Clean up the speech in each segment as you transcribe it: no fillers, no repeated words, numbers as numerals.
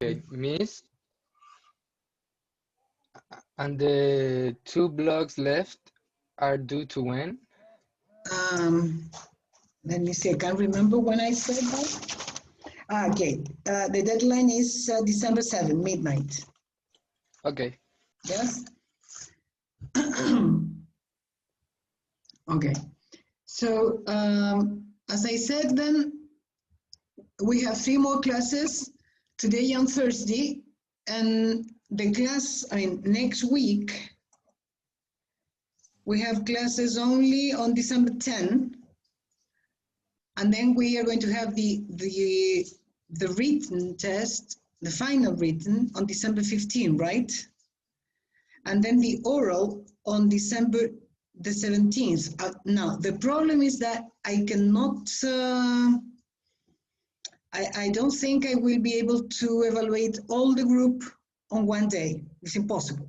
Okay, Miss, and the 2 blocks left are due to when? Let me see, I can't remember when I said that. Okay, the deadline is December 7, midnight. Okay. Yes? Okay, so as I said then, we have 3 more classes today and Thursday, and the class, next week, we have classes only on December 10, and then we are going to have the written test, the final written, on December 15, right? And then the oral on December the 17th. Now, the problem is that I cannot, I don't think I will be able to evaluate all the group on one day. It's impossible.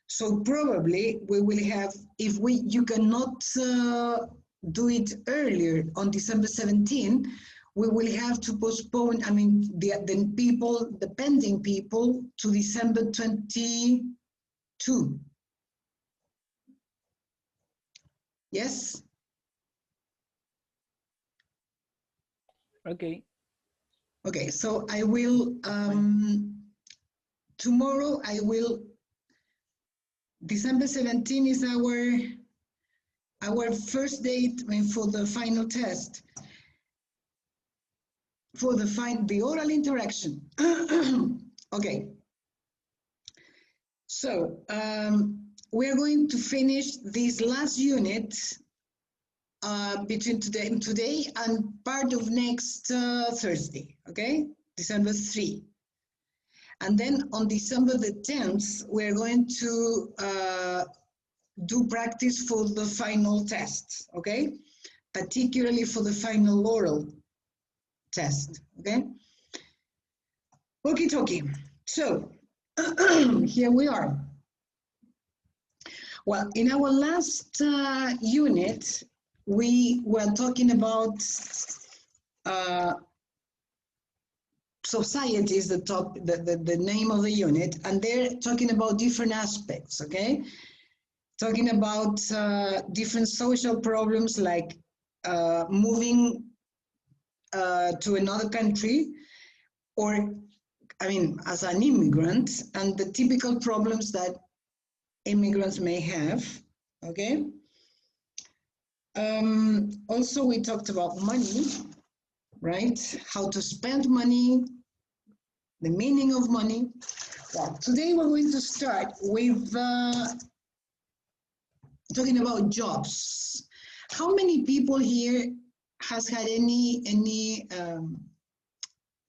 So probably we will have, if you cannot do it earlier on December 17, we will have to postpone, the people, the pending people, to December 22. Yes? Okay. Okay, so I will, tomorrow I will, December 17 is our first date for the final test, for the oral interaction. Okay, so we are going to finish this last unit between today and part of next Thursday, okay, December 3. And then on December the 10th, we're going to do practice for the final test, okay? Particularly for the final oral test, okay? Okie-dokie. So, here we are. Well, in our last unit, we were talking about society is the name of the unit, and they're talking about different aspects, okay? Talking about different social problems like moving to another country, or, as an immigrant, and the typical problems that immigrants may have, okay? Also, we talked about money, right? How to spend money, the meaning of money. Well, today we're going to start with talking about jobs. How many people here has had any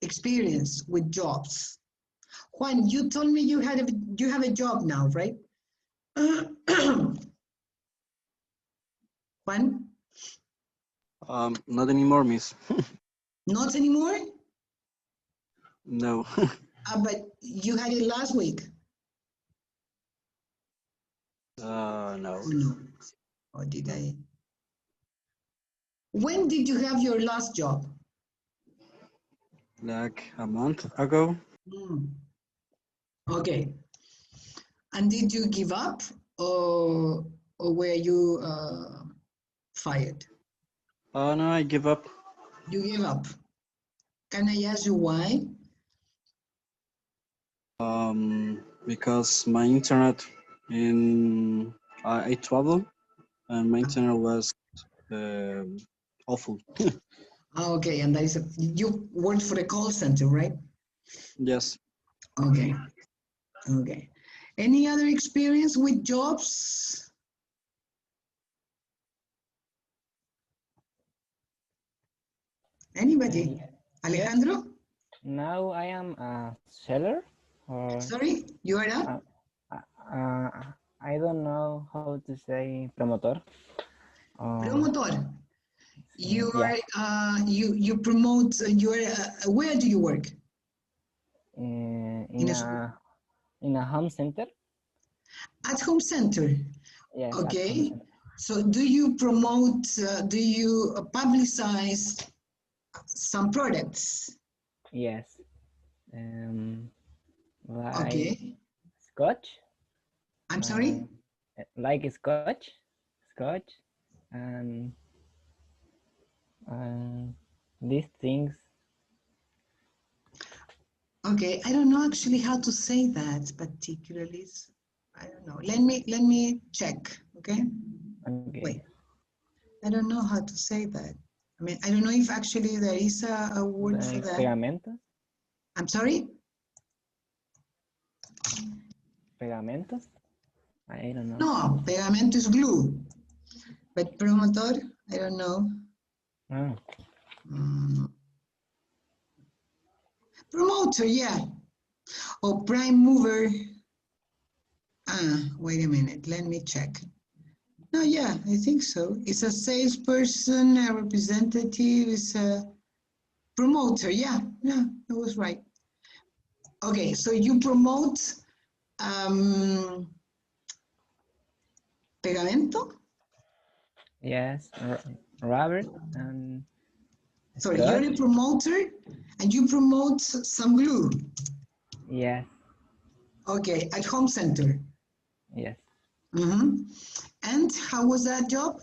experience with jobs? Juan, you told me you have a job now, right? Juan? Not anymore, miss. Not anymore? No. But you had it last week? No. Oh, no. Or did I? When did you have your last job? Like a month ago. Okay. And did you give up, or were you fired? No, I give up. You gave up. Can I ask you why? Because my internet I travel, and my internet was awful. Okay, and that is you worked for a call center, right? Yes. Okay. Okay. Any other experience with jobs? Anybody? Alejandro? Now I am a seller. Or, Sorry, you are a? I don't know how to say promotor. Promotor. You Yeah. are you promote. You are where do you work? In a home center. At home center. Yes. Okay. So do you promote? Do you publicize some products? Yes. Like Okay. Scotch. I'm sorry? Like Scotch, and these things. Okay, I don't know actually how to say that particularly. I don't know. Let me check, okay? Okay. Wait. I don't know how to say that. I mean, I don't know if actually there is a word for that. Pegamentos. I'm sorry? Pegamentos. I don't know. No, pegamento is glue. But promotor, I don't know. Oh. Promoter, yeah. Or prime mover. Wait a minute, let me check. No, yeah, I think so. It's a salesperson, a representative, it's a promoter. Yeah, that was right. Okay, so you promote pegamento? Yes, Robert and Sorry, you're a promoter and you promote some glue. yes, Okay, at home center. yes. And how was that job?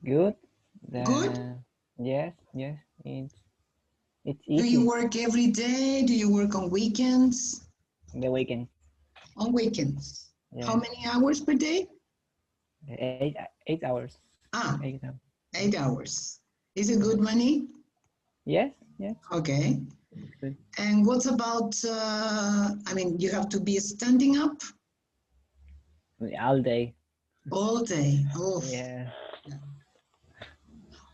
Good. Good? Yes, yes. It's Do you easy. work every day? Do you work on weekends? The weekend. On weekends. Yeah. How many hours per day? 8 hours. 8 hours. 8 hours. Is it good money? Yes, yes. Okay. Good. And what about, I mean, you have to be standing up? All day. All day. Oh. Yeah.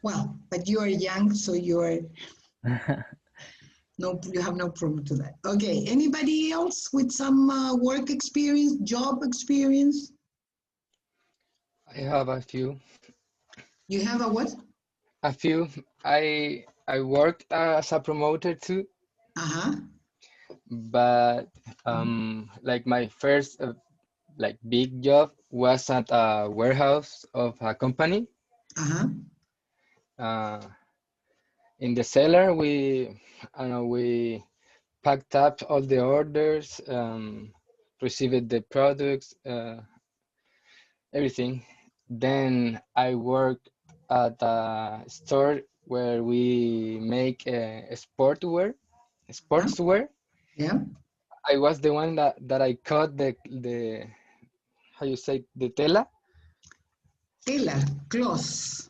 Well, but you are young, so you are no, you have no problem to that. Okay. Anybody else with some work experience, job experience? I have a few. You have a what? A few. I worked as a promoter too, but like my first like big job was at a warehouse of a company. In the cellar, we packed up all the orders, received the products, everything. Then I worked at a store where we make sportswear. Yeah. I was the one that I cut the how you say the tela. Tela, cloth.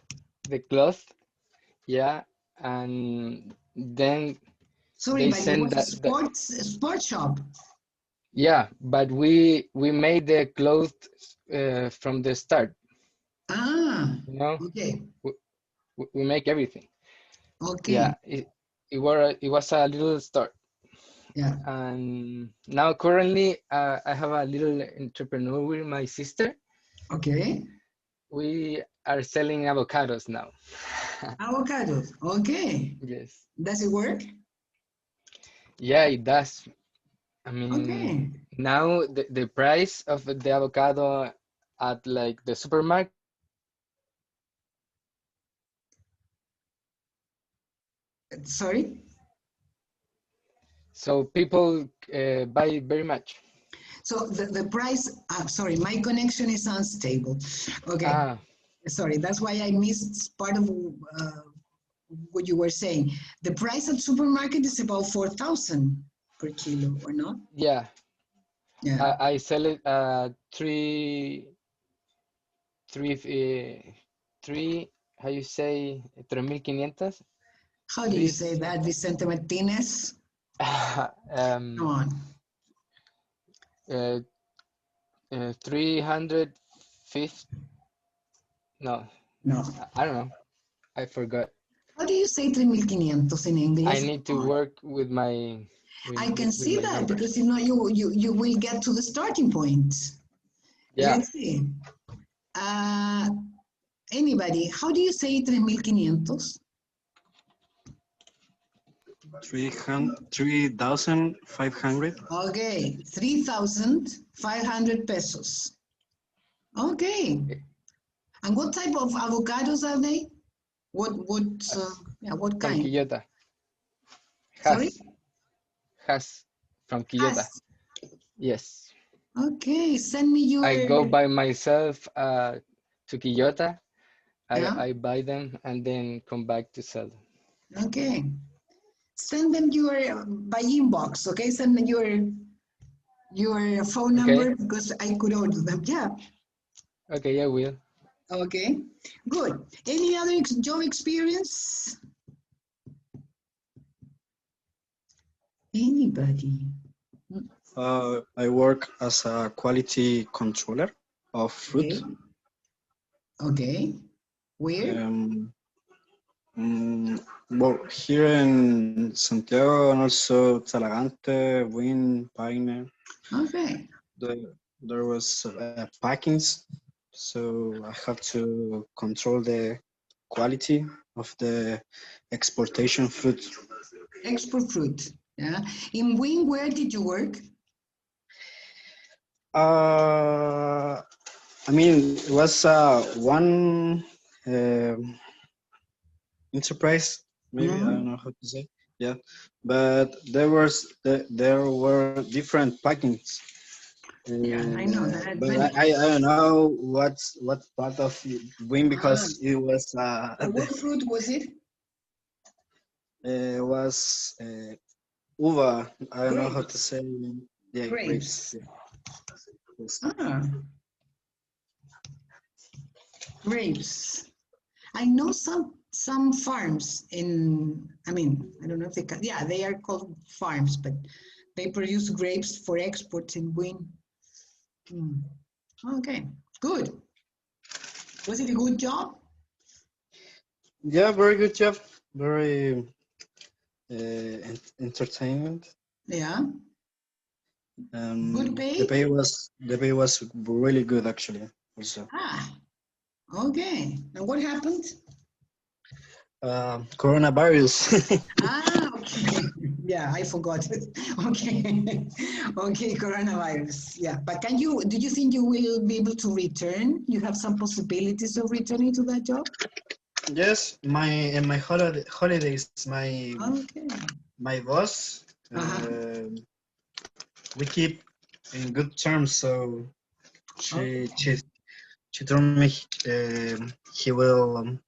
The cloth, yeah, and then Sorry, they but it send was a sports shop. Yeah, but we made the clothes from the start. You know, Okay. we make everything. Okay. Yeah, it was a little start. Yeah. And now currently I have a little entrepreneur with my sister. Okay. We are selling avocados now. Avocados. Okay. Yes. Does it work? Yeah, it does. I mean, Okay. now the price of the avocado at like the supermarket. Sorry? So people buy very much. So the price, sorry, my connection is unstable. Okay. Sorry, that's why I missed part of what you were saying. The price at supermarket is about 4,000 per kilo, or not? Yeah. Yeah. I sell it three, how you say, 3,500? How do you say that, Vicente Martinez? Come on. 350. No, I don't know. I forgot. How do you say 3,500 in English? I need to work with my I can see that numbers. because you know you will get to the starting point. Yeah. Let's see. Anybody, how do you say 3,500? 3,500. Okay, 3,500 pesos. Okay. And what type of avocados are they? What Yeah, what From kind? Quillota. Sorry? Has. From Quillota. Has. Yes. Okay, send me your, I go by myself to Quillota. yeah, I buy them and then come back to sell them. okay. Send them your, by inbox, okay? Send me your phone Okay. number because I could order them. Yeah, Okay, I will. okay, good. Any other job experience? Anybody? I work as a quality controller of fruit. Okay, okay. Where? Well, here in Santiago and also Talagante, Win, Paine, Okay, there was packings, so I have to control the quality of the exportation fruit. export fruit. Yeah. In Wing, where did you work? I mean, it was one enterprise, maybe I don't know how to say. Yeah, but there were different packings. Yeah, I know that. But Many. I don't know what part of Wing Ah, because it was what fruit was it? was uva. I don't know how to Grapes. say. Yeah, grapes. Grapes. Yeah. Yes. Ah, grapes. I know some farms in, I mean, I don't know if they can, yeah, they are called farms, but they produce grapes for export in Win. Hmm. Okay, good. Was it a good job? Yeah, very good job. Very entertainment. Yeah. Good The pay? pay was really good actually. Also, Ah, okay. And what happened? coronavirus. Ah, okay. Yeah, I forgot it. Okay. Okay, coronavirus. Yeah. But do you think you will be able to return? You have some possibilities of returning to that job? Yes, in my holidays, Okay. my boss, Uh-huh. we keep in good terms. So Okay. she she she told me he will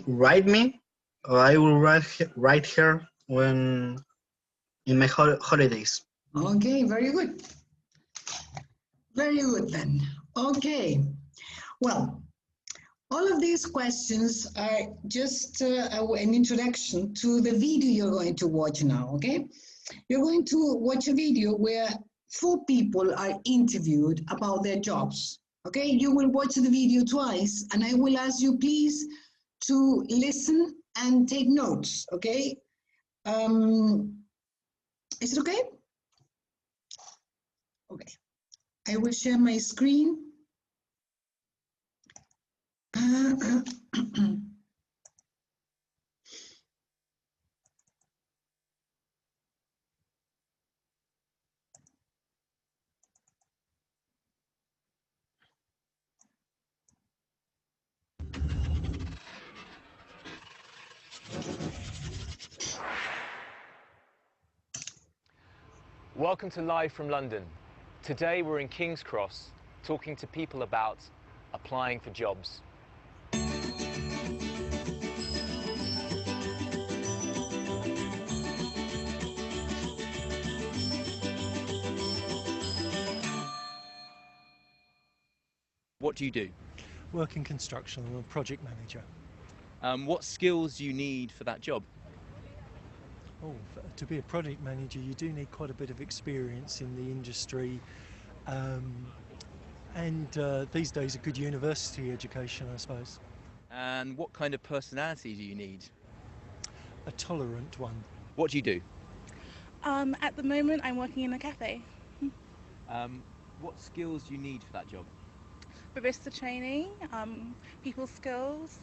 write me, or I will write her when in my holidays. Okay, very good. Very good then. Okay. Well, all of these questions are just an introduction to the video you're going to watch now, okay? You're going to watch a video where 4 people are interviewed about their jobs, okay? You will watch the video twice, and I will ask you please to listen and take notes, okay? Is it okay? Okay. I will share my screen. Welcome to Live from London. Today we're in King's Cross talking to people about applying for jobs. What do you do? Work in construction. I'm a project manager. What skills do you need for that job? Oh, to be a project manager, you do need quite a bit of experience in the industry, and these days a good university education, I suppose. And what kind of personality do you need? A tolerant one. What do you do? At the moment, I'm working in a cafe. What skills do you need for that job? Barista training, people skills,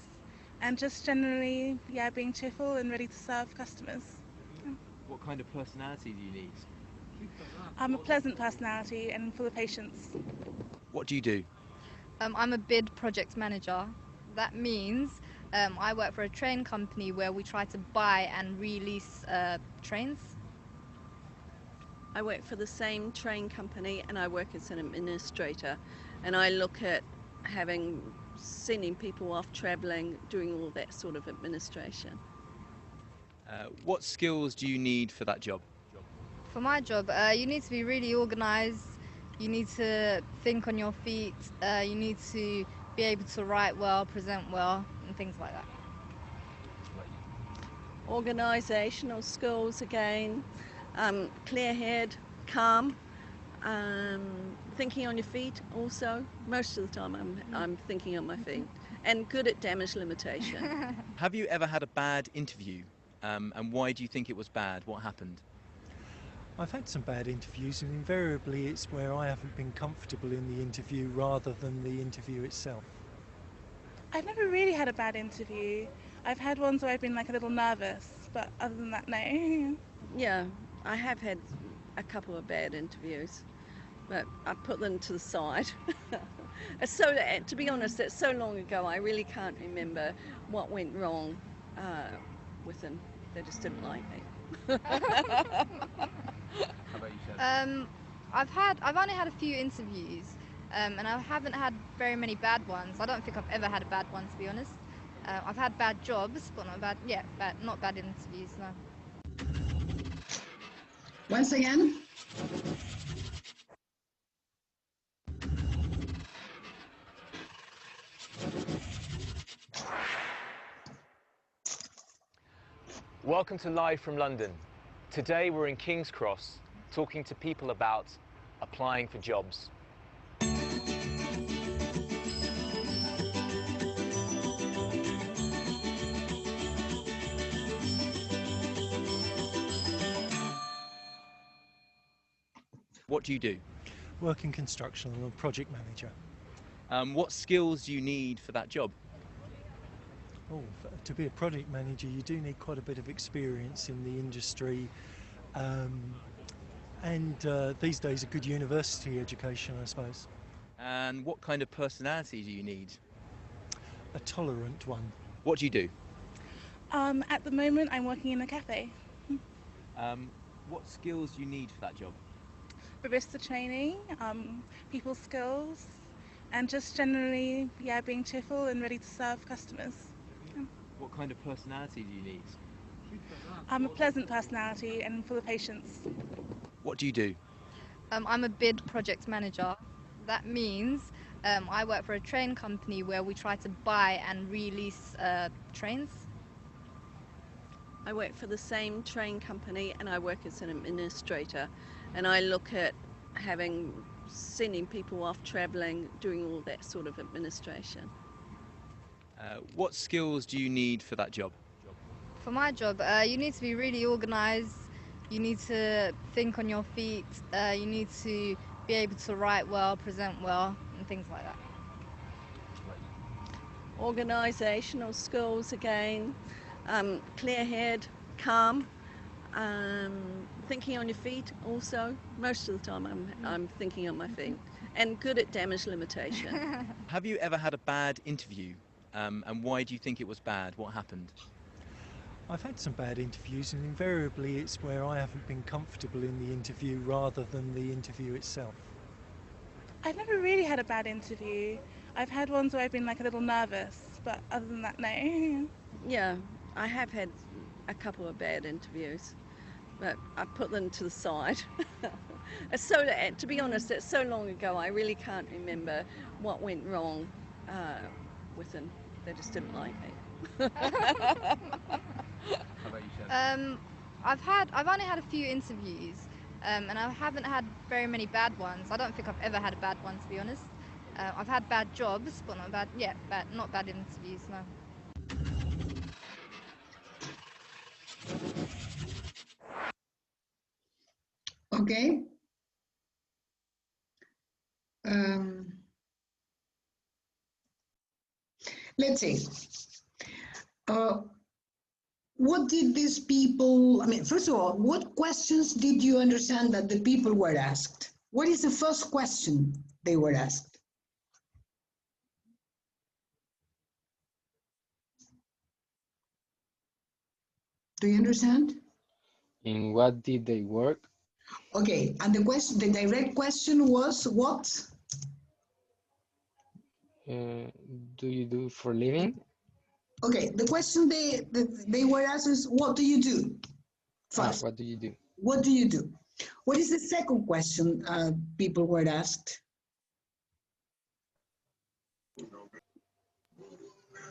and just generally, yeah, being cheerful and ready to serve customers. What kind of personality do you need? I'm a pleasant personality and full of patience. What do you do? I'm a bid project manager. That means I work for a train company where we try to buy and release trains. I work for the same train company and I work as an administrator, and I look at sending people off travelling, doing all that sort of administration. What skills do you need for that job? For my job, you need to be really organised, you need to think on your feet, you need to be able to write well, present well, and things like that. Organisational skills again, clear-head, calm, thinking on your feet also. Most of the time I'm thinking on my feet, and good at damage limitation. Have you ever had a bad interview? And why do you think it was bad? What happened? I've had some bad interviews, and invariably it's where I haven't been comfortable in the interview rather than the interview itself. I've never really had a bad interview. I've had ones where I've been like a little nervous, but other than that, no. Yeah, I have had a couple of bad interviews, but I put them to the side. To be honest, it's so long ago, I really can't remember what went wrong with them. They just didn't like me. How about you, Chad? I've only had a few interviews, and I haven't had very many bad ones. I don't think I've ever had a bad one, to be honest. I've had bad jobs, but not bad interviews, no. Once again. Welcome to Live from London. Today we're in King's Cross talking to people about applying for jobs. What do you do? Work in construction, I'm a project manager. What skills do you need for that job? To be a project manager, you do need quite a bit of experience in the industry, and these days a good university education, I suppose. And what kind of personality do you need? A tolerant one. What do you do? At the moment, I'm working in a cafe. What skills do you need for that job? Barista training, people skills, and just generally, being cheerful and ready to serve customers. What kind of personality do you need? I'm a pleasant personality and full of patience. What do you do? I'm a bid project manager. That means I work for a train company where we try to buy and release trains. I work for the same train company and I work as an administrator, and I look at sending people off travelling, doing all that sort of administration. What skills do you need for that job? For my job, you need to be really organised, you need to think on your feet, you need to be able to write well, present well, and things like that. Organisational skills again, clear-head, calm, thinking on your feet also. Most of the time I'm thinking on my feet, and good at damage limitation. Have you ever had a bad interview? And why do you think it was bad? What happened? I've had some bad interviews, and invariably it's where I haven't been comfortable in the interview rather than the interview itself. I've never really had a bad interview. I've had ones where I've been like a little nervous, but other than that, no. Yeah, I have had a couple of bad interviews, but I put them to the side. To be honest, it's so long ago, I really can't remember what went wrong with them. They just didn't like me. How about you, Chad? I've only had a few interviews, and I haven't had very many bad ones. I don't think I've ever had a bad one, to be honest. I've had bad jobs, but not bad interviews, no. Okay. Let's see. What did these people, first of all, what questions did you understand that the people were asked? What is the first question they were asked? Do you understand? In what did they work? Okay, and the direct question was what? Do you do for living? Okay, the question they were asked is, what do you do? First, What do you do? what do you do? What is the second question people were asked?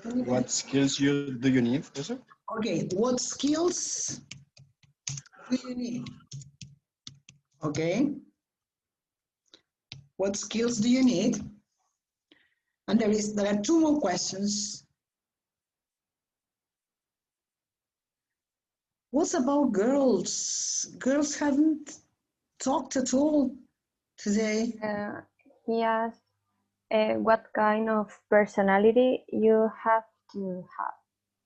What skills do you need? Is it? Okay, what skills do you need? Okay. What skills do you need? And there are two more questions. What about girls? Girls haven't talked at all today. He asked what kind of personality you have to have.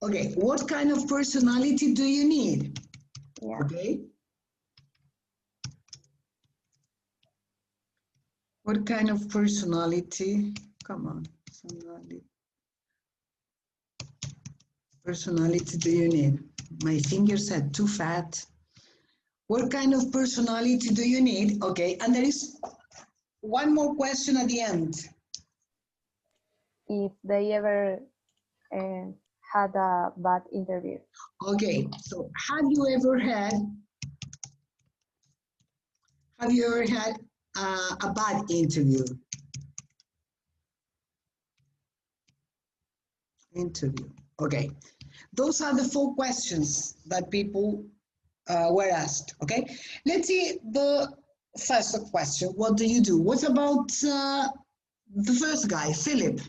Okay, what kind of personality do you need? Yeah. Okay. What kind of personality? Come on, personality do you need? My fingers are too fat. What kind of personality do you need? Okay, and there is one more question at the end. If they ever had a bad interview. Okay, so have you ever had a bad interview? Okay, those are the 4 questions that people were asked. Okay, let's see the first question. What do you do? What about the first guy, Philip?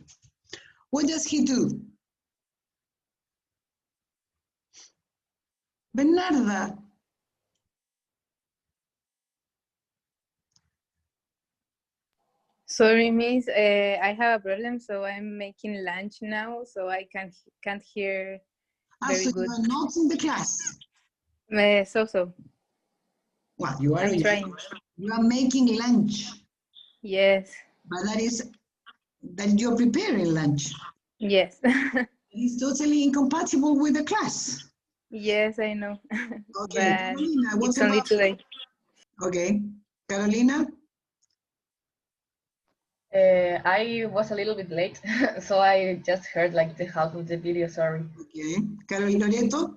What does he do? Bernarda. Sorry, miss. I have a problem, so I'm making lunch now, so I can't hear very So good. you are not in the class? So. Well, you are. I'm trying. You are making lunch. Yes. But that you're preparing lunch. Yes. It's totally incompatible with the class. Yes, I know. Okay, Carolina, it's only today. Okay, Carolina? I was a little bit late, so I just heard like the half of the video, sorry. Okay, Carolina Loreto?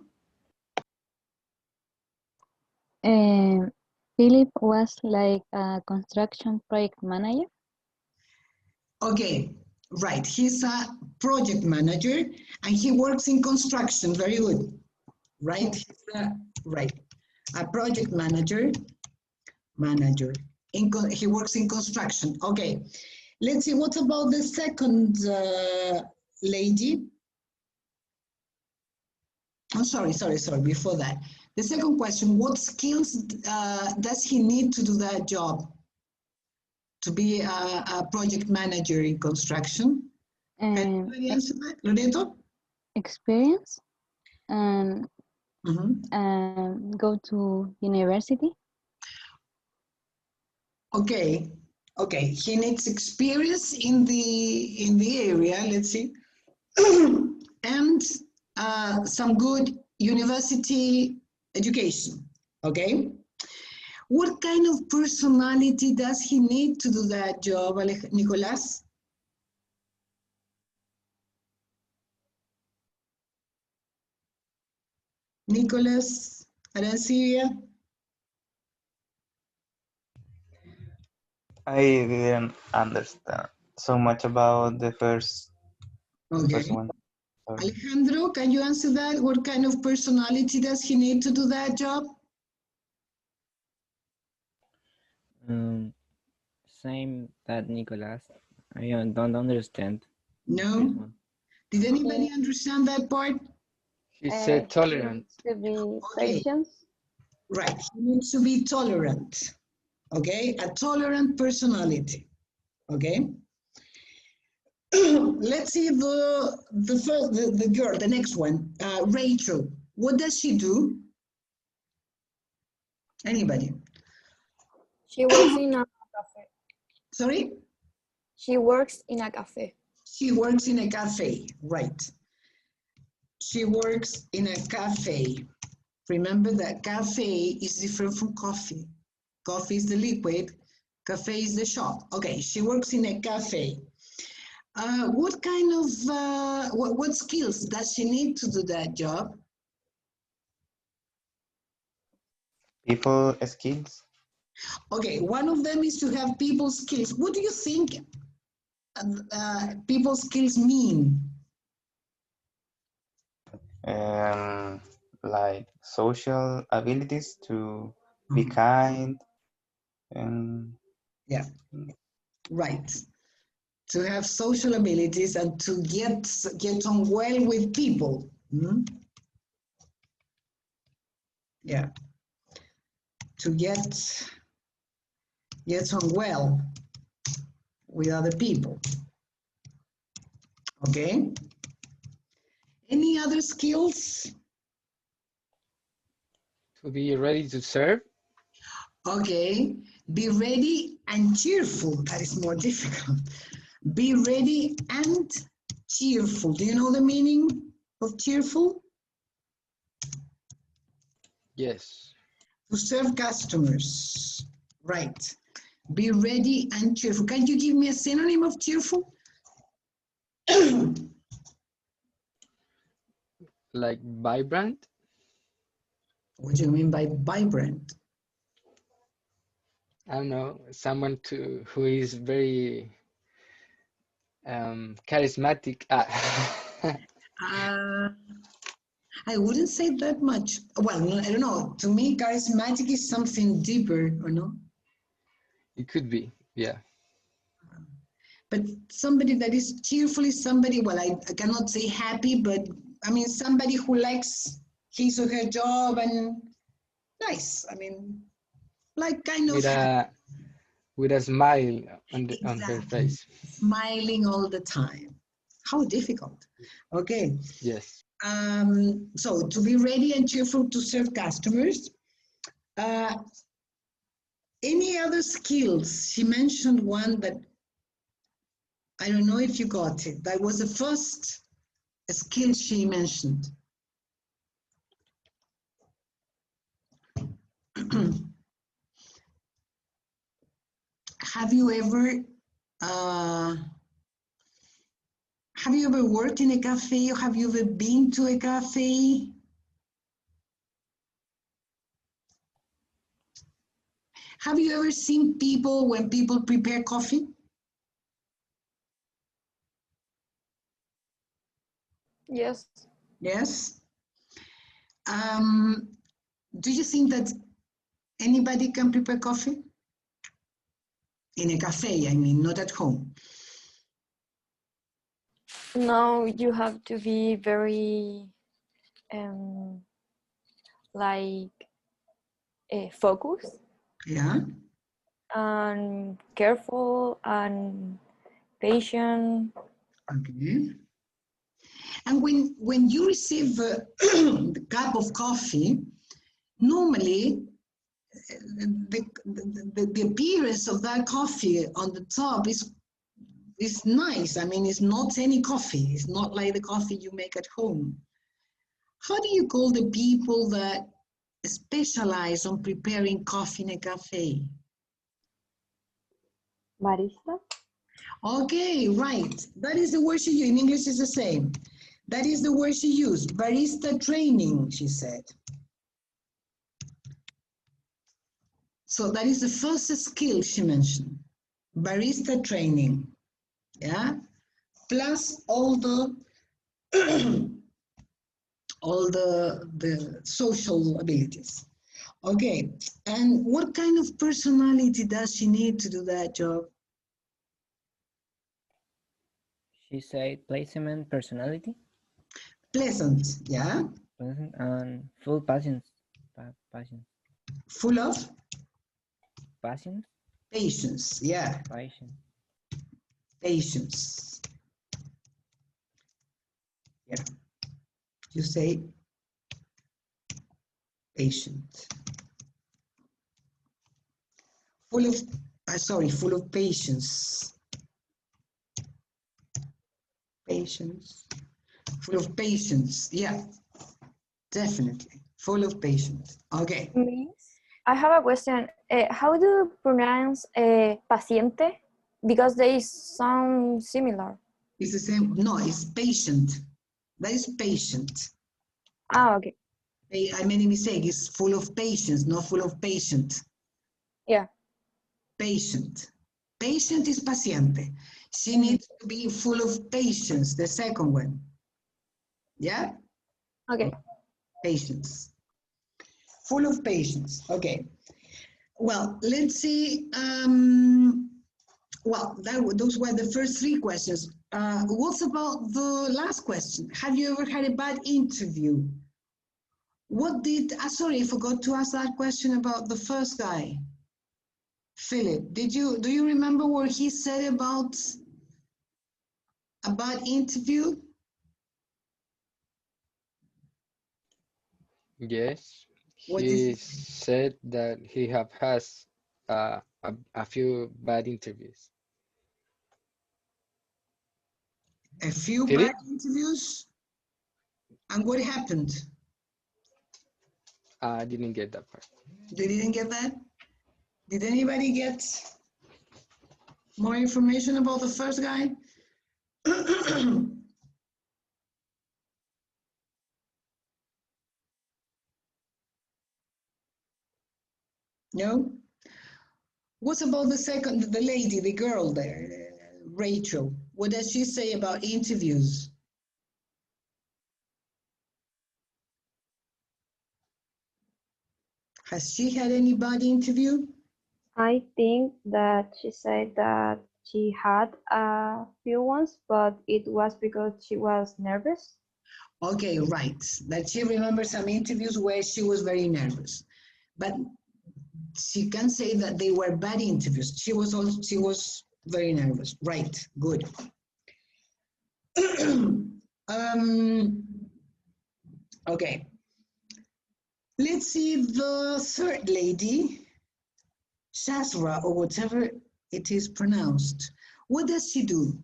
Philip was like a construction project manager. Okay, right. He's a project manager and he works in construction. Very good. Right? Right. A project manager. He works in construction. Okay. Let's see. What about the second lady? Oh, sorry. Before that. The second question, what skills does he need to do that job? To be a project manager in construction? Can anybody answer that? Loreto? Experience and go to university. Okay. He needs experience in the area. Let's see, and some good university education. Okay. What kind of personality does he need to do that job, Nicolas? Nicolas, Arancibia? I didn't understand so much about the first one. Sorry. Alejandro, can you answer that? What kind of personality does he need to do that job? Same that Nicolas. I don't understand. No? Did anybody understand that part? He said tolerant. To be patient. Right, he needs to be tolerant. Okay, a tolerant personality. Okay. Let's see the girl, the next one, Rachel. What does she do? Anybody? She works in a cafe. Sorry? She works in a cafe. She works in a cafe, right. She works in a cafe. Remember that cafe is different from coffee. Coffee is the liquid, cafe is the shop. Okay, she works in a cafe. What kind of, what skills does she need to do that job? People skills. Okay, one of them is to have people skills. What do you think people skills mean? Like social abilities to be kind and yeah, right. To have social abilities and to get on well with people. Yeah, to get on well with other people. Okay. Any other skills? To be ready to serve. Okay. Be ready and cheerful. That is more difficult. Be ready and cheerful. Do you know the meaning of cheerful? Yes. To serve customers. Right. Be ready and cheerful. Can you give me a synonym of cheerful? Like vibrant. What do you mean by vibrant? I don't know, someone who is very charismatic. I wouldn't say that much. Well, no, I don't know. To me, charismatic is something deeper, or no? It could be, yeah. But somebody that is cheerful is somebody, well, I cannot say happy, but I mean, somebody who likes his or her job and nice. I mean, like kind of with a smile on her exactly. face. Smiling all the time. How difficult. Okay. Yes. So to be ready and cheerful to serve customers. Any other skills? She mentioned one, but I don't know if you got it. That was the first skill she mentioned. Have you ever worked in a cafe, or have you ever been to a cafe? Have you ever seen people when people prepare coffee? Yes. Yes. Do you think that anybody can prepare coffee? In a cafe, I mean, not at home. No, you have to be very focused. Yeah. And careful and patient. Okay. And when you receive the cup of coffee, normally the appearance of that coffee on the top is nice. I mean, it's not any coffee. It's not like the coffee you make at home. How do you call the people that specialize on preparing coffee in a cafe? Barista. Okay, right. That is the word she used. In English, it's the same. That is the word she used. Barista training, she said. So that is the first skill she mentioned. Barista training. Yeah. Plus all the all the social abilities. Okay. And what kind of personality does she need to do that job? She said placement personality. Pleasant, yeah. Pleasant and full patience. Patience. Full of? Patience. Patience, yeah. Patience. Patience. Yeah. You say patient. Full of, full of patience. Patience. Full of patience, yeah. Definitely. Full of patience. Okay. Miss, I have a question. How do you pronounce paciente? Because they sound similar. It's the same. No, it's patient. That is patient. Ah, okay. I made a mistake. It's full of patience, not full of patient. Yeah. Patient. Patient is paciente. She needs to be full of patience, the second one. Yeah? Okay. Patience. Full of patience. Okay. Well, let's see. Well, those were the first three questions. What about the last question? Have you ever had a bad interview? What did, sorry, I forgot to ask that question about the first guy. Philip, do you remember what he said about a bad interview? Yes, What he said that he has a few bad interviews. A few Did bad it? interviews? And what happened? I didn't get that part. They didn't get that? Did anybody get more information about the first guy? No? What about the second, the lady, the girl there, Rachel? What does she say about interviews? Has she had any bad interview? I think that she said that she had a few ones, but it was because she was nervous. Okay, right. That she remembers some interviews where she was very nervous. But she can say that they were bad interviews. She was very nervous. Right, good. Okay. Let's see the third lady, Shasra, or whatever it is pronounced. What does she do?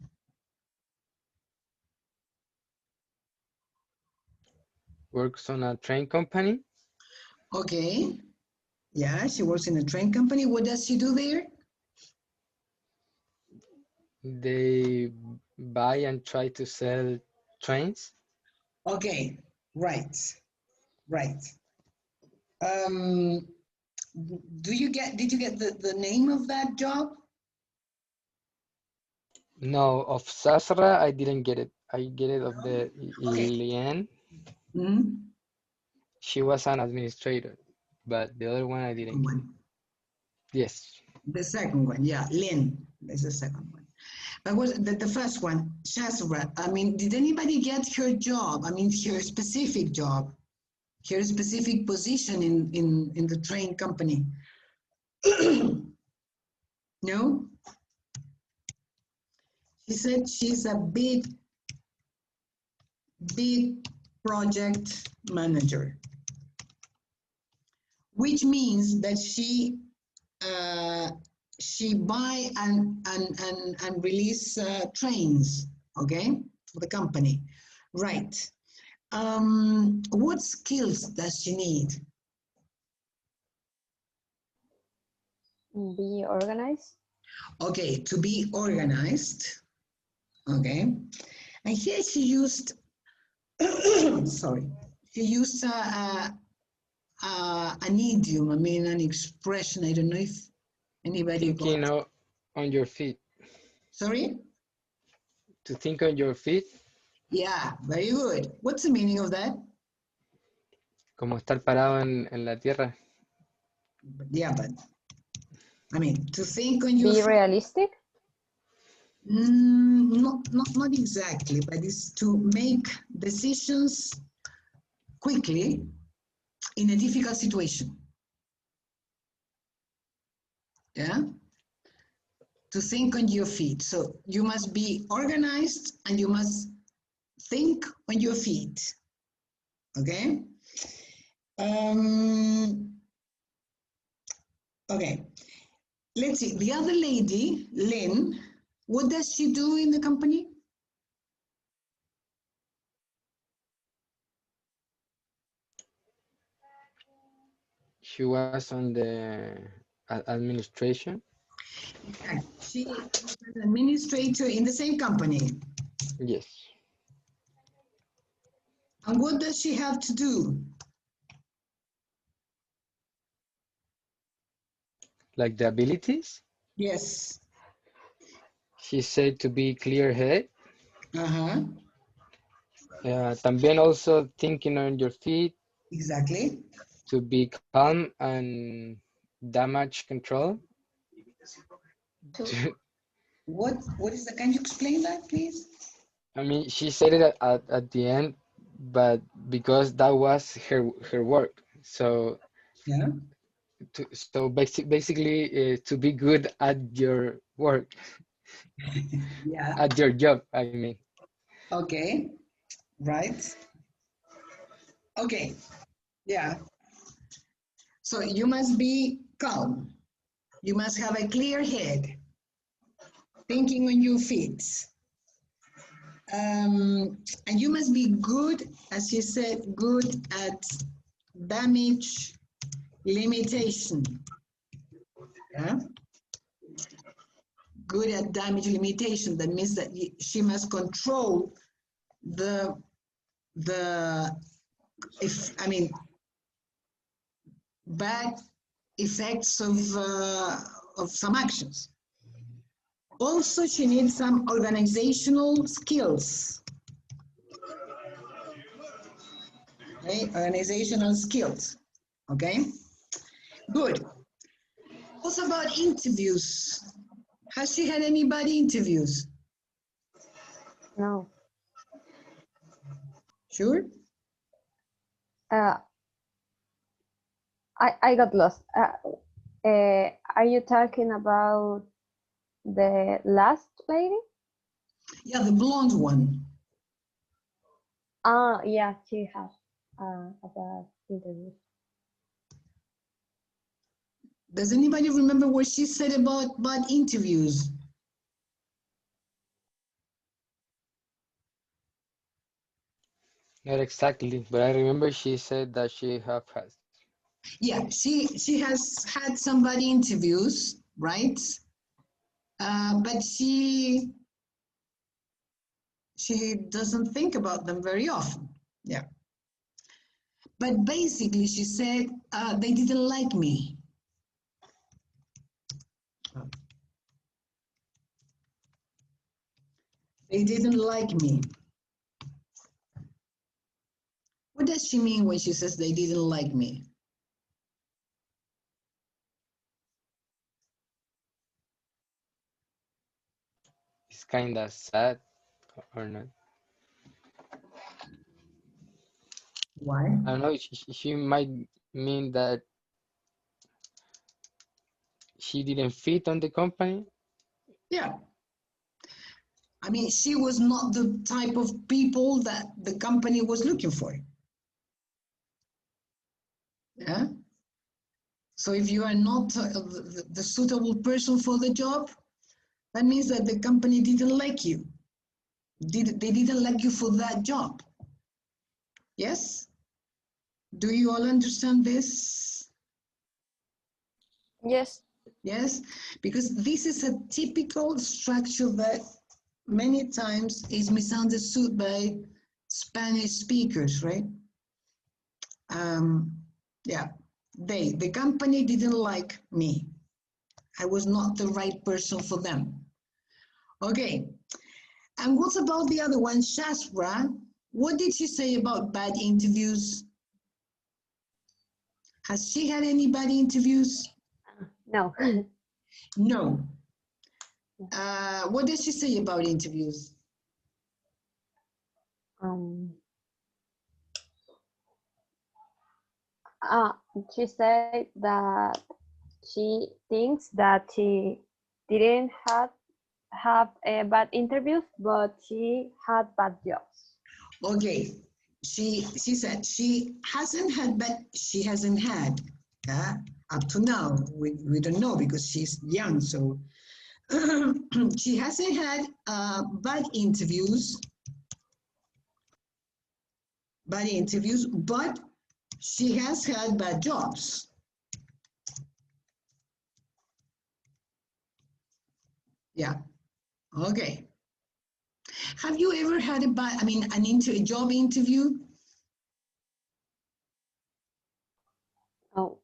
Works on a train company. Okay. Yeah, she works in a train company. What does she do there? They buy and try to sell trains. Okay, right, right. Did you get the name of that job? No, of Sasra, I didn't get it. I get it of the Lien. She was an administrator, but the other one I didn't get it. Yes. The second one, yeah, Lynn is the second one. But was the first one, Shasra, I mean, did anybody get her job? I mean, her specific job, her specific position in the train company? No? She said she's a big project manager, which means that she buy and release trains, okay, for the company, right? What skills does she need? Be organized. Okay, to be organized. Okay, and here she used, sorry, she used an idiom. I mean, an expression. I don't know if anybody got. Thinking on your feet. Sorry? To think on your feet. Yeah, very good. What's the meaning of that? Como estar parado en la tierra. Yeah, but I mean, to think on your Be feet. realistic? Not exactly, but it's to make decisions quickly in a difficult situation. Yeah? To think on your feet. So you must be organized and you must think on your feet. Okay? Okay. Let's see. The other lady, Lynn, what does she do in the company? she was on the administration. She was an administrator in the same company. Yes. And what does she have to do? Like the abilities? Yes. She said to be clear-headed. Uh-huh. También also thinking on your feet. Exactly. To be calm and damage control. What is that? Can you explain that, please? I mean, she said it at the end, but because that was her work. So yeah. Basically, to be good at your work. Yeah. At your job, I mean. Okay. Right. Okay. Yeah. So you must be calm. You must have a clear head, thinking on your feet. And you must be good, as you said, good at damage limitation. Yeah? Good at damage limitation. That means that she must control bad effects of some actions. Also, she needs some organizational skills. Okay, organizational skills. Okay, good. What about interviews? Has she had any bad interviews? No. Sure? I got lost. Are you talking about the last lady? Yeah, the blonde one. Yeah, she has a bad interview. Does anybody remember what she said about bad interviews? Not exactly, but I remember she said that she has. Yeah, she has had some bad interviews, right? But she doesn't think about them very often. Yeah. But basically, she said they didn't like me. They didn't like me. What does she mean when she says they didn't like me? It's kind of sad, or not? Why? I don't know. She might mean that she didn't fit on the company. Yeah. I mean, she was not the type of people that the company was looking for. Yeah. So if you are not the suitable person for the job, that means that the company didn't like you. They didn't like you for that job. Yes? Do you all understand this? Yes. Yes? Because this is a typical structure that many times is misunderstood by Spanish speakers, right? Yeah, the company didn't like me. I was not the right person for them. Okay, and what about the other one, Shasra? What did she say about bad interviews? Has she had any bad interviews? No. No. What does she say about interviews? She said that she thinks that she didn't have bad interviews, but she had bad jobs. Okay, she said she hasn't had, but she hasn't had up to now. We don't know because she's young, so she hasn't had bad interviews, but she has had bad jobs. Yeah. Okay. Have you ever had a job interview? Oh,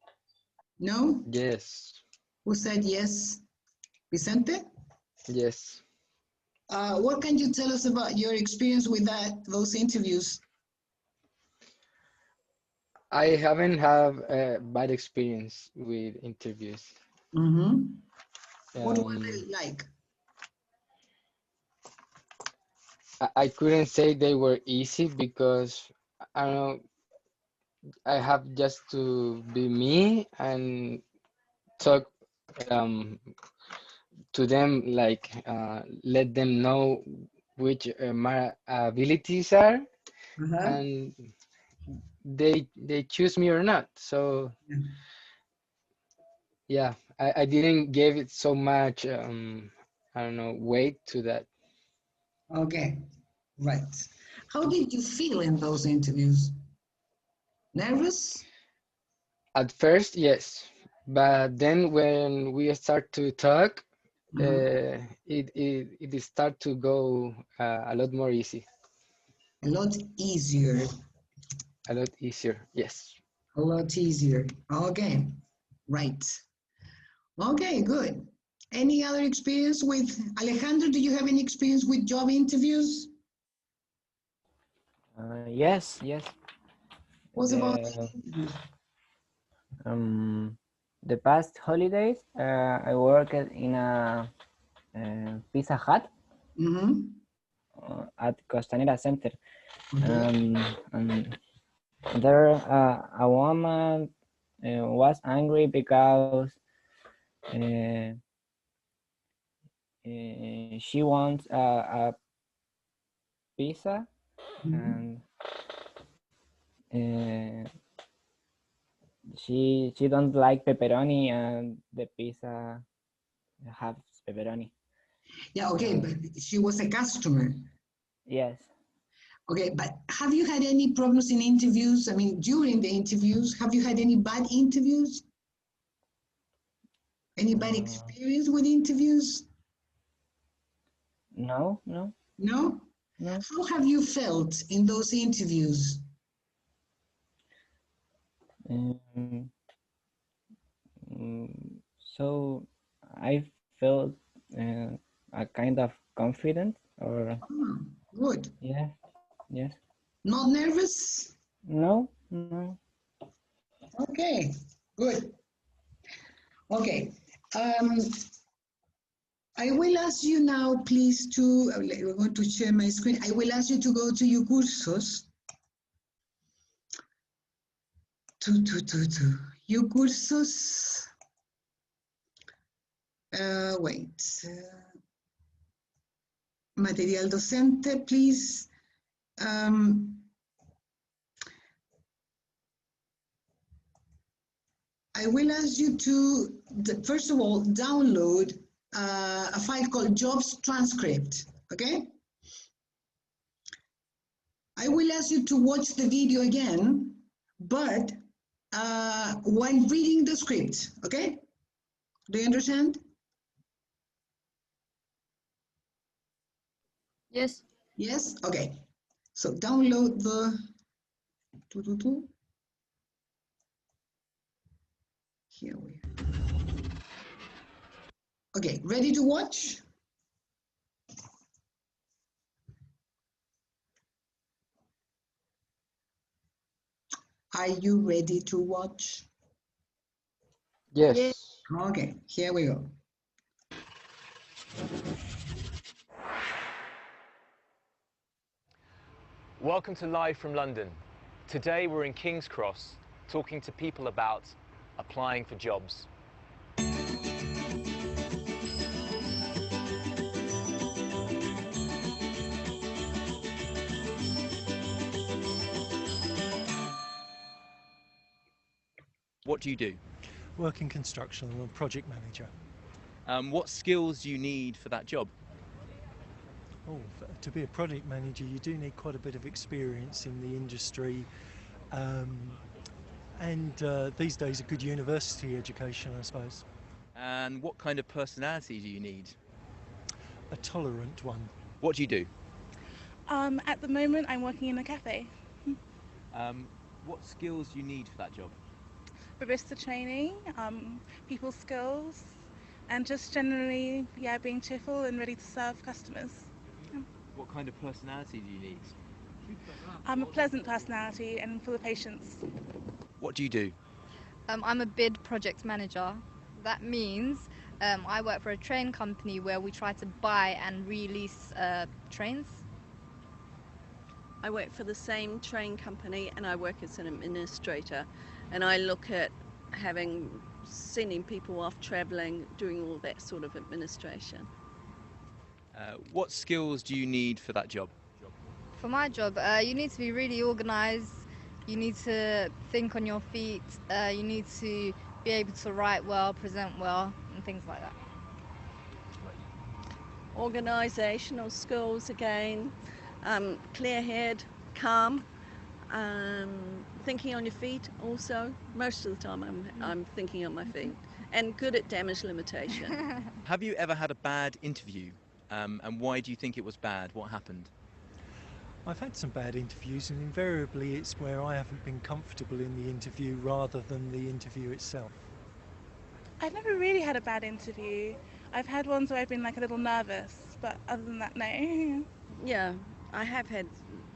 No? Yes. Who said yes? Vicente? Yes. What can you tell us about your experience with those interviews? I haven't have a bad experience with interviews. Mm-hmm. What were Um, they like? I couldn't say they were easy because I don't know, I have just to be me and talk um, to them, like let them know which my abilities are, Uh-huh. and they choose me or not. So yeah, I didn't give it so much I don't know, weight to that. Okay, right. How did you feel in those interviews? Nervous? At first, yes, but then when we start to talk, Mhm. it start to go a lot more easy, A lot easier. a lot easier. Yes. A lot easier. Okay, right. Okay, good. Any other experience with Alejandro? Do you have any experience with job interviews? Yes, yes. What's about The interviews? the past holidays, I worked in a Pizza Hut Mm-hmm. at Costanera Center. Okay. And there, a woman was angry because uh, she wants a pizza, Mm-hmm. and uh, she don't like pepperoni, and the pizza has pepperoni. Yeah, okay, but she was a customer. Yes. Okay, but have you had any problems in interviews? I mean, during the interviews, have you had any bad interviews? Any bad Uh, experience with interviews? no, no, No? no. How have you felt in those interviews? Um, so I felt a kind of confident, or Ah, good. yeah, yes. Not nervous? No, no. Okay, good. Okay. Um, I will ask you now, please, we're going to share my screen. I will ask you to go to your cursos. Your cursos. Wait. Material docente, please. I will ask you to, first of all, download a file called jobs transcript, okay? I will ask you to watch the video again, but while reading the script, okay? Do you understand? Yes. Yes? Okay. So download the, here we are. Okay, ready to watch? Are you ready to watch? Yes. Yes. Okay, here we go. Welcome to Live from London. Today we're in King's Cross talking to people about applying for jobs. What do you do? Work in construction. I'm a project manager. What skills do you need for that job? Oh, to be a project manager, you do need quite a bit of experience in the industry, and these days a good university education, I suppose. And what kind of personality do you need? a tolerant one. What do you do? At the moment, I'm working in a cafe. What skills do you need for that job? Barista training, people skills, and just generally, being cheerful and ready to serve customers. What kind of personality do you need? I'm a pleasant personality and full of patience. What do you do? I'm a bid project manager. That means I work for a train company where we try to buy and release trains. I work for the same train company and I work as an administrator, and I look at sending people off traveling, doing all that sort of administration. What skills do you need for that job? For my job, you need to be really organized, you need to think on your feet, you need to be able to write well, present well, and things like that. Organisational skills again, clear-head, calm, thinking on your feet also. Most of the time I'm thinking on my feet, and good at damage limitation. Have you ever had a bad interview? And why do you think it was bad? What happened? I've had some bad interviews, and invariably it's where I haven't been comfortable in the interview rather than the interview itself. I've never really had a bad interview. I've had ones where I've been like a little nervous, but other than that, no. Yeah, I have had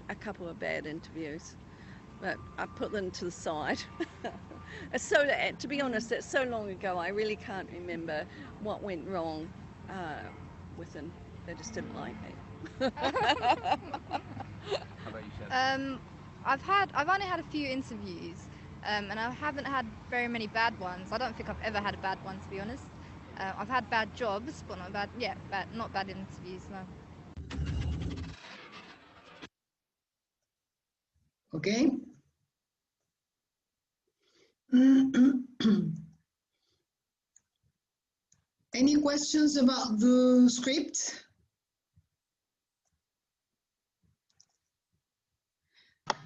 a couple of bad interviews, but I put them to the side. To be honest, it's so long ago, I really can't remember what went wrong with them. They just didn't like me. How about you, Seb? I've only had a few interviews, and I haven't had very many bad ones. I don't think I've ever had a bad one, to be honest. I've had bad jobs, but not bad interviews, no. Okay. Any questions about the script?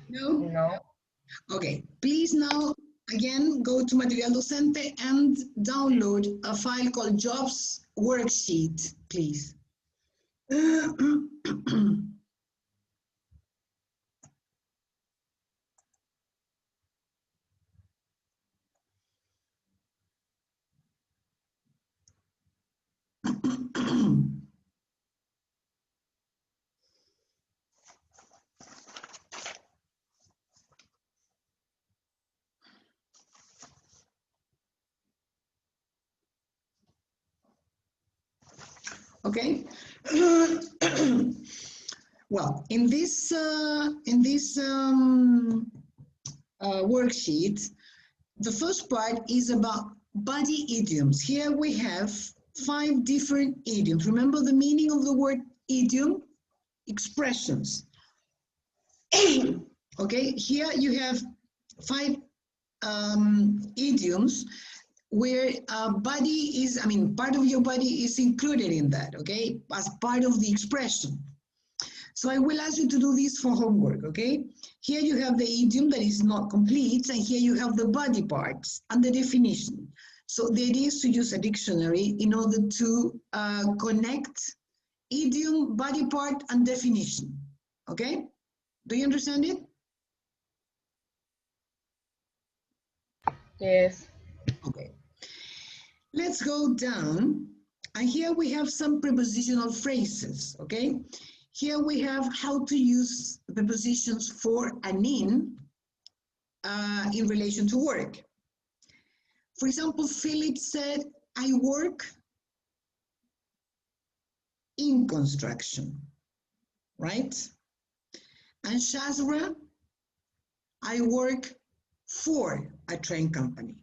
No? No. Okay, please now again go to Material Docente and download a file called Jobs Worksheet, please. Okay. Well, in this worksheet, the first part is about body idioms. Here we have 5 different idioms. Remember the meaning of the word idiom? Expressions. Okay, here you have 5 idioms where body is, part of your body is included in that, okay, as part of the expression. So I will ask you to do this for homework, okay? Here you have the idiom that is not complete, and here you have the body parts and the definition. So the idea is to use a dictionary in order to connect idiom, body part, and definition, okay? Do you understand it? Yes. Okay. Let's go down, and here we have some prepositional phrases, okay? Here we have how to use prepositions for and in relation to work. For example, Philip said, I work in construction, right? And Shazra, I work for a train company.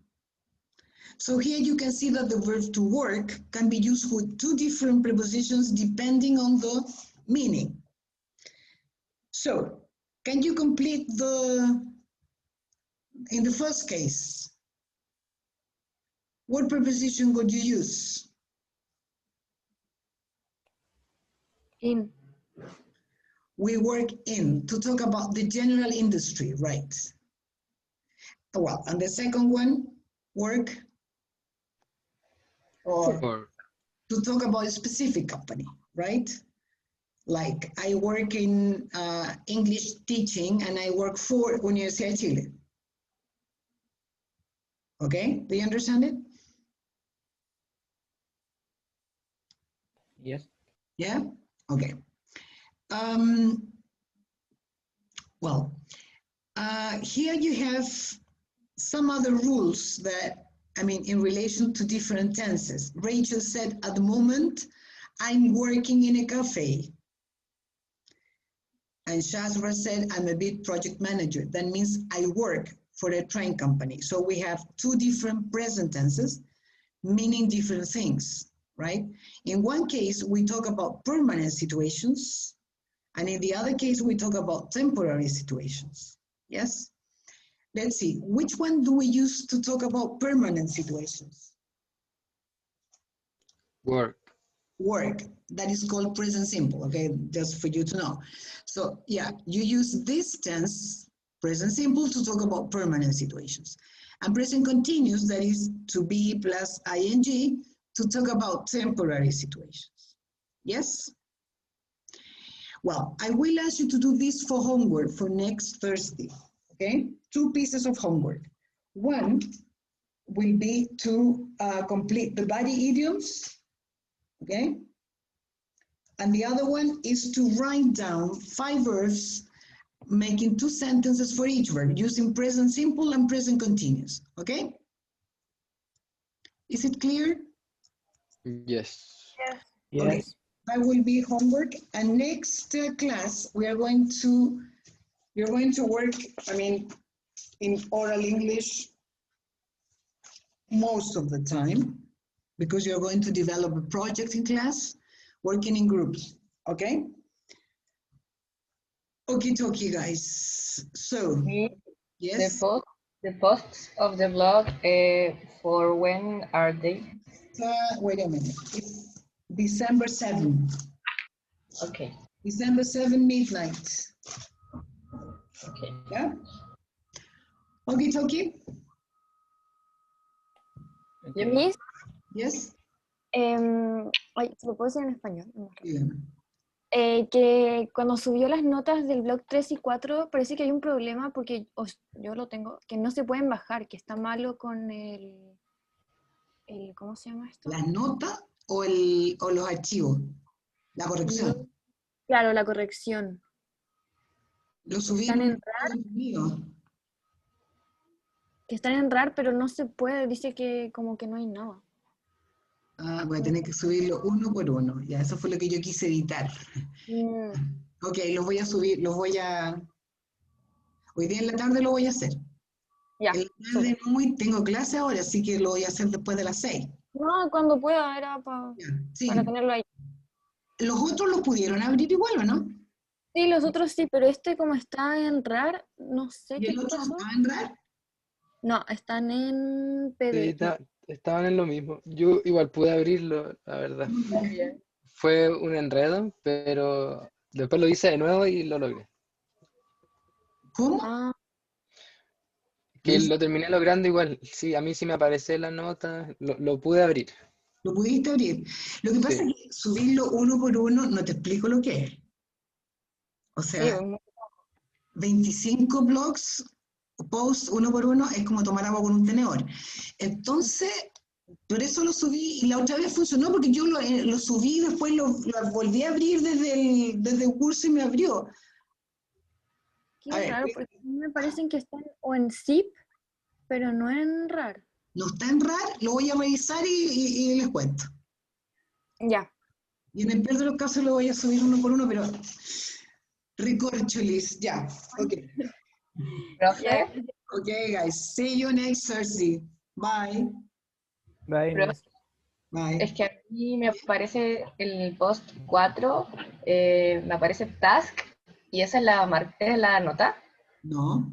So here you can see that the verb to work can be used with 2 different prepositions depending on the meaning. So, can you complete in the first case, what preposition would you use? In. We work in, to talk about the general industry, right? Well, and the second one, work, or For. to talk about a specific company. right? Like I work in English teaching and I work for Universidad de Chile. Okay, do you understand it? Yes. Yeah, okay. Well, here you have some other rules that, I mean, in relation to different tenses. Rachel said, at the moment, I'm working in a cafe. And Shazra said, I'm a big project manager. That means I work for a train company. So we have two different present tenses, meaning different things, right? In one case, we talk about permanent situations, and in the other case, we talk about temporary situations, yes? Let's see, which one do we use to talk about permanent situations? Work. Work. That is called present simple, okay? Just for you to know. So yeah, you use this tense, present simple, to talk about permanent situations. And present continuous, that is to be plus ing, to talk about temporary situations. Yes? Well, I will ask you to do this for homework for next Thursday, okay? 2 pieces of homework. One will be to complete the body idioms, okay? And the other one is to write down 5 verbs, making 2 sentences for each verb, using present simple and present continuous, okay? Is it clear? Yes. Yes. Okay, that will be homework. And next class, you're going to work, I mean, in oral English most of the time, because you're going to develop a project in class, working in groups, okay? Okie dokie, guys. So, yes? The posts of the blog, for when are they? Wait a minute. It's December 7. Okay. December 7 midnight. Okay. Yeah? Okie dokie. Miss, Yes. Ay, ¿se lo puedo decir en español? No, Dígame. que cuando subió las notas del blog 3 y 4 parece que hay un problema porque yo lo tengo, que no se pueden bajar, que está malo con el ¿cómo se llama esto? ¿Las notas o los archivos? La corrección. Claro, la corrección. Lo subí Están en mío. Que están en RAR, pero no se puede, dice que como que no hay nada. Ah, voy a tener que subirlo uno por uno. Ya, eso fue lo que yo quise evitar. Ok, los voy a subir, hoy día en la tarde lo voy a hacer. Ya. En la tarde tengo clase ahora, así que lo voy a hacer después de las 6. No, cuando pueda, era para tenerlo ahí. ¿Los otros los pudieron abrir igual o no? Sí, los otros sí, pero este como está en RAR, no sé ¿Y qué el otro pasó. está en RAR? No, están en Sí, PDF. estaban en lo mismo. Yo igual pude abrirlo, la verdad. Fue un enredo, pero después lo hice de nuevo y lo logré. ¿Cómo? Que lo terminé logrando igual. Sí, a mí sí me aparece la nota, lo pude abrir. Lo pudiste abrir. Lo que pasa es que subirlo uno por uno, no te explico lo que es. O sea, 25 blogs, posts uno por uno, es como tomar agua con un tenedor. Entonces, por eso lo subí y la otra vez funcionó porque yo lo subí y después lo volví a abrir desde el curso y me abrió. Qué raro, porque a mí me parecen que están o en zip, pero no en RAR. No está en RAR, lo voy a revisar y les cuento. Ya. Y en el peor de los casos lo voy a subir uno por uno, pero recorcholis, ya. Ok. Profe. Ok, guys. See you next Thursday. Bye. Bye, Pero Miss. Bye. es que a mí me aparece el post 4, me aparece task, y esa es la nota. No.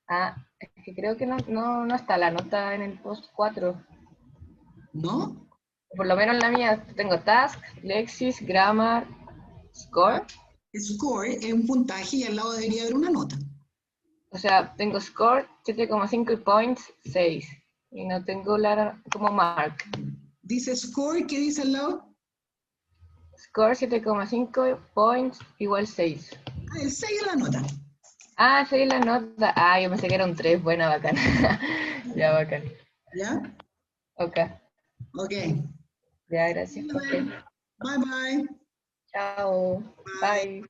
Ah, es que creo que no está la nota en el post 4. ¿No? Por lo menos en la mía tengo task, lexis, grammar, score. Score es un puntaje y al lado debería haber una nota. O sea, tengo score 7,5 y points 6. Y no tengo como mark. Dice score, ¿qué dice al lado? Score 7,5 points igual 6. El 6 es la nota. Ah, 6 la nota. Ah, yo pensé que era un 3. Buena, bacán. Ya, bacán. ¿Ya? Ok. Ok. Ya, gracias. Okay. Bye bye. Chao. Bye.